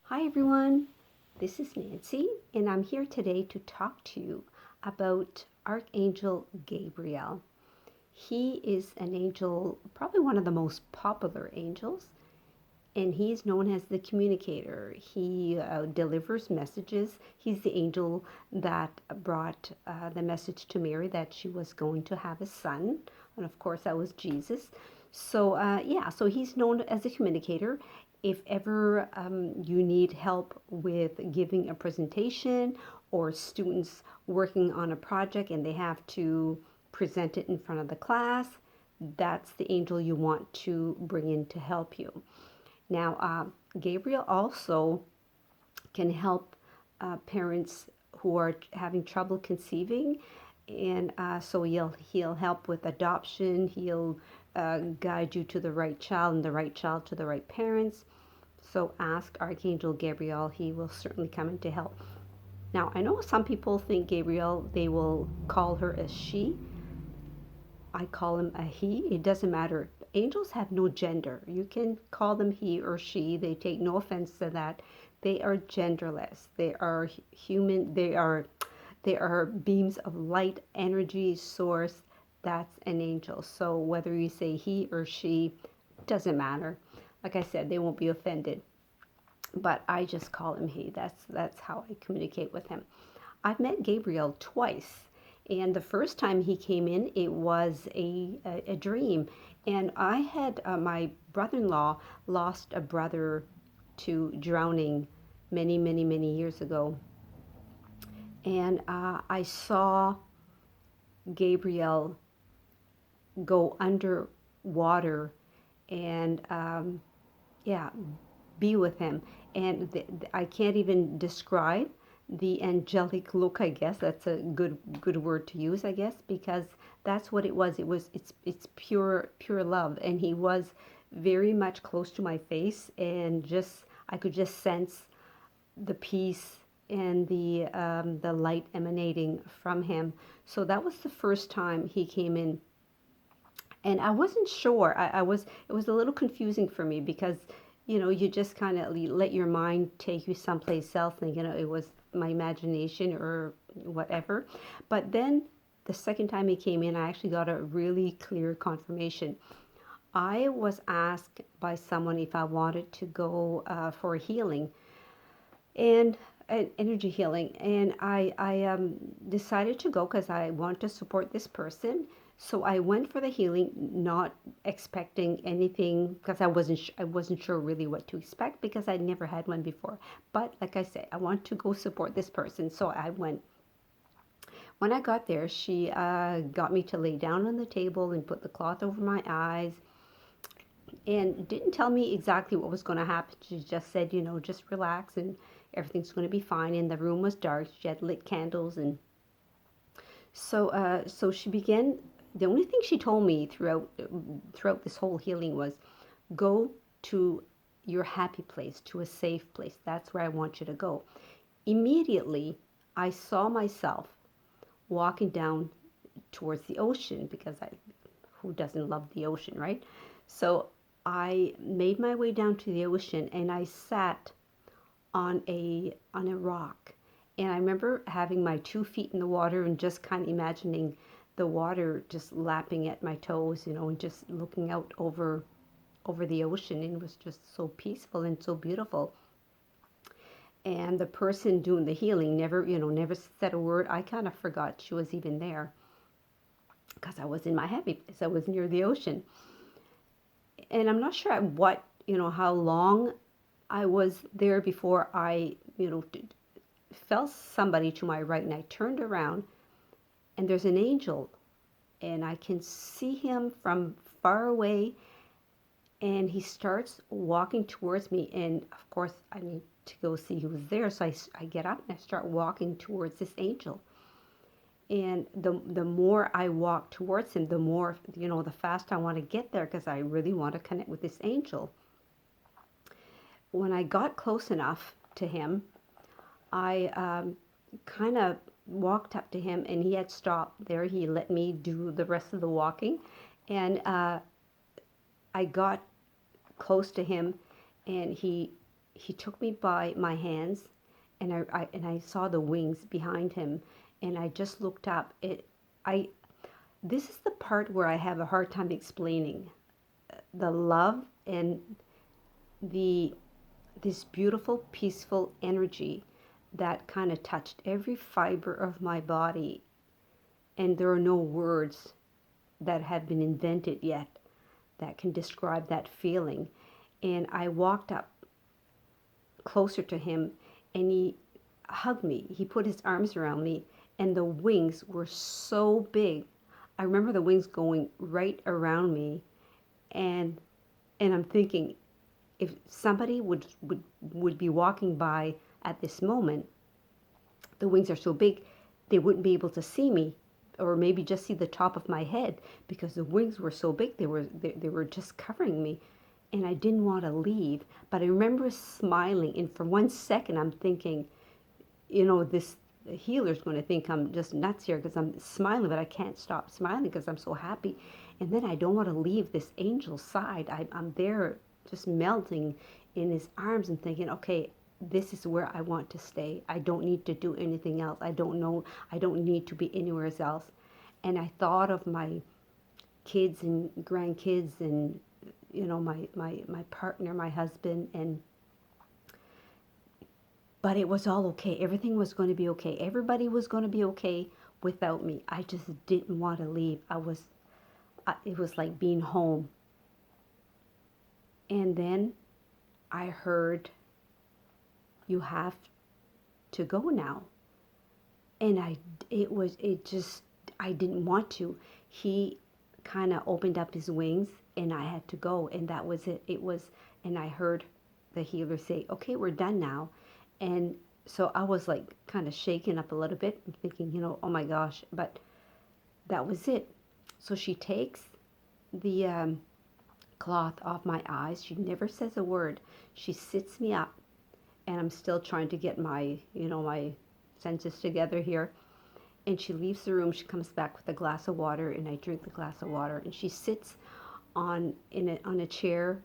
Hi everyone, this is Nancy, and I'm here today to talk to you about Archangel Gabriel. He is an angel, probably one of the most popular angels, and he's known as the communicator. He delivers messages. He's the angel that brought the message to Mary that she was going to have a son, and of course, that was Jesus. So he's known as a communicator. If ever you need help with giving a presentation or students working on a project and they have to present it in front of the class, that's the angel you want to bring in to help you. Now, Gabriel also can help parents who are having trouble conceiving, and so he'll help with adoption. He'll guide you to the right child and the right child to the right parents. So ask Archangel Gabriel; he will certainly come in to help. Now, I know some people think Gabriel, they will call her a she. I call him a he. It doesn't matter. Angels have no gender. You can call them he or she. They take no offense to that. They are genderless. They are human. They are beams of light, energy, source. That's an angel. So whether you say he or she, doesn't matter. Like I said, they won't be offended. But I just call him he. That's how I communicate with him. I've met Gabriel twice. And the first time he came in, it was a dream. And I had my brother in law lost a brother to drowning many, many, many years ago. And I saw Gabriel go underwater and, yeah, be with him. And I can't even describe the angelic look. I guess that's a good word to use, I guess, because that's what it was. It's pure love, and he was very much close to my face, and just I could just sense the peace and the light emanating from him. So that was the first time he came in, and I wasn't sure. I was it was a little confusing for me because you just kind of let your mind take you someplace else, thinking it was my imagination or whatever. But then the second time he came in, I actually got a really clear confirmation. I was asked by someone if I wanted to go for healing and energy healing, and I decided to go because I want to support this person. So I went for the healing, not expecting anything because I wasn't sure really what to expect because I'd never had one before. But like I said, I want to go support this person, so I went. When I got there, she got me to lay down on the table and put the cloth over my eyes and didn't tell me exactly what was going to happen. She just said, just relax and everything's going to be fine. And the room was dark. She had lit candles, and so she began. The only thing she told me throughout this whole healing was, go to your happy place, to a safe place. That's where I want you to go. Immediately, I saw myself walking down towards the ocean because who doesn't love the ocean, right? So I made my way down to the ocean and I sat on a rock. And I remember having my 2 feet in the water and just kind of imagining the water just lapping at my toes, and just looking out over the ocean. And it was just so peaceful and so beautiful. And the person doing the healing never said a word. I kind of forgot she was even there because I was in my happy place. I was near the ocean. And I'm not sure at how long I was there before I, felt somebody to my right, and I turned around and there's an angel and I can see him from far away, and he starts walking towards me, and of course I need to go see who was there, so I get up and I start walking towards this angel. And the more I walk towards him, the more, the faster I want to get there because I really want to connect with this angel. When I got close enough to him, I kind of walked up to him, and he had stopped there. He let me do the rest of the walking, and I got close to him, and he took me by my hands, and I saw the wings behind him, and I just looked up. I This is the part where I have a hard time explaining the love and the this beautiful, peaceful energy that kind of touched every fiber of my body. And there are no words that have been invented yet that can describe that feeling. And I walked up closer to him, and he hugged me. He put his arms around me, and the wings were so big. I remember the wings going right around me, and I'm thinking, if somebody would be walking by at this moment, the wings are so big, they wouldn't be able to see me, or maybe just see the top of my head, because the wings were so big. They were just covering me, and I didn't want to leave. But I remember smiling, and for 1 second I'm thinking, this healer's going to think I'm just nuts here because I'm smiling, but I can't stop smiling because I'm so happy. And then I don't want to leave this angel's side. I'm there just melting in his arms and thinking, okay, this is where I want to stay. I don't need to do anything else. I don't need to be anywhere else. And I thought of my kids and grandkids, and my partner, my husband, and but it was all okay. Everything was going to be okay. Everybody was going to be okay without me. I just didn't want to leave. It was like being home. And then I heard, you have to go now. And I didn't want to. He kind of opened up his wings, and I had to go. And that was it. And I heard the healer say, okay, we're done now. And so I was like kind of shaken up a little bit and thinking, oh my gosh, but that was it. So she takes the cloth off my eyes. She never says a word. She sits me up, and I'm still trying to get my senses together here. And she leaves the room. She comes back with a glass of water, and I drink the glass of water. And she sits on a chair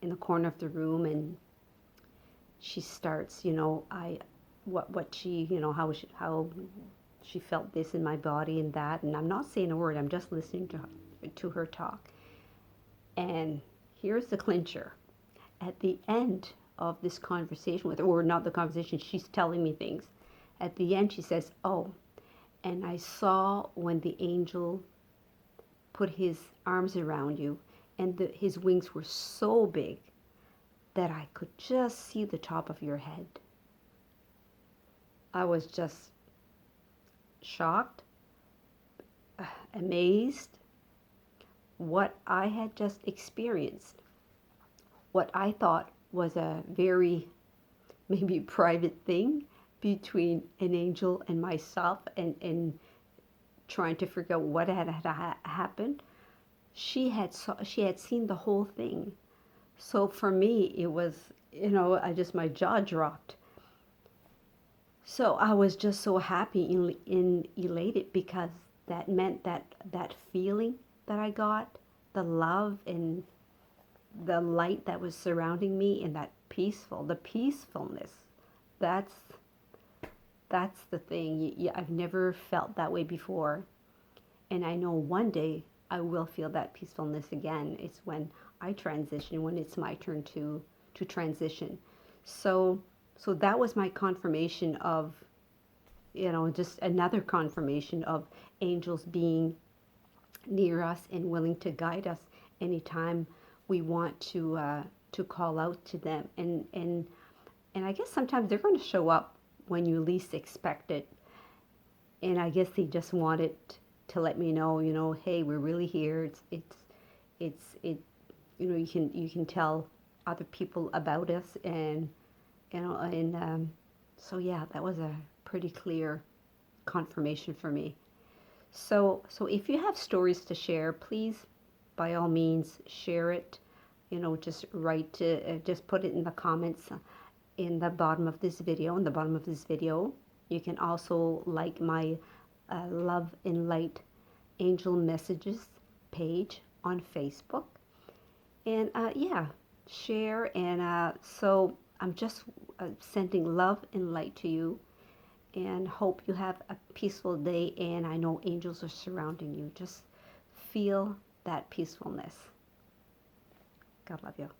in the corner of the room, and she starts, what she, how she felt this in my body and that, and I'm not saying a word. I'm just listening to her talk. And here's the clincher. At the end of this conversation with her, or not the conversation, she's telling me things. At the end, she says, "Oh, and I saw when the angel put his arms around you, and his wings were so big that I could just see the top of your head." I was just shocked, amazed, what I had just experienced. What I thought was a very maybe private thing between an angel and myself, and trying to figure out what had happened. She had seen the whole thing. So for me, it was, my jaw dropped. So I was just so happy and elated, because that meant that feeling that I got, the love and the light that was surrounding me, and the peacefulness, that's the thing. I've never felt that way before. And I know one day I will feel that peacefulness again. It's when I transition, when it's my turn to transition. So that was my confirmation of, just another confirmation of angels being near us and willing to guide us anytime we want to call out to them. And I guess sometimes they're going to show up when you least expect it. And I guess they just wanted to let me know, hey, we're really here. You can tell other people about us, and so yeah, that was a pretty clear confirmation for me. So if you have stories to share, please, by all means, share it. Just just put it in the comments in the bottom of this video. You can also like my Love and Light Angel Messages page on Facebook. And yeah, share. And so I'm just sending love and light to you, and hope you have a peaceful day. And I know angels are surrounding you. Just feel that peacefulness. God love you.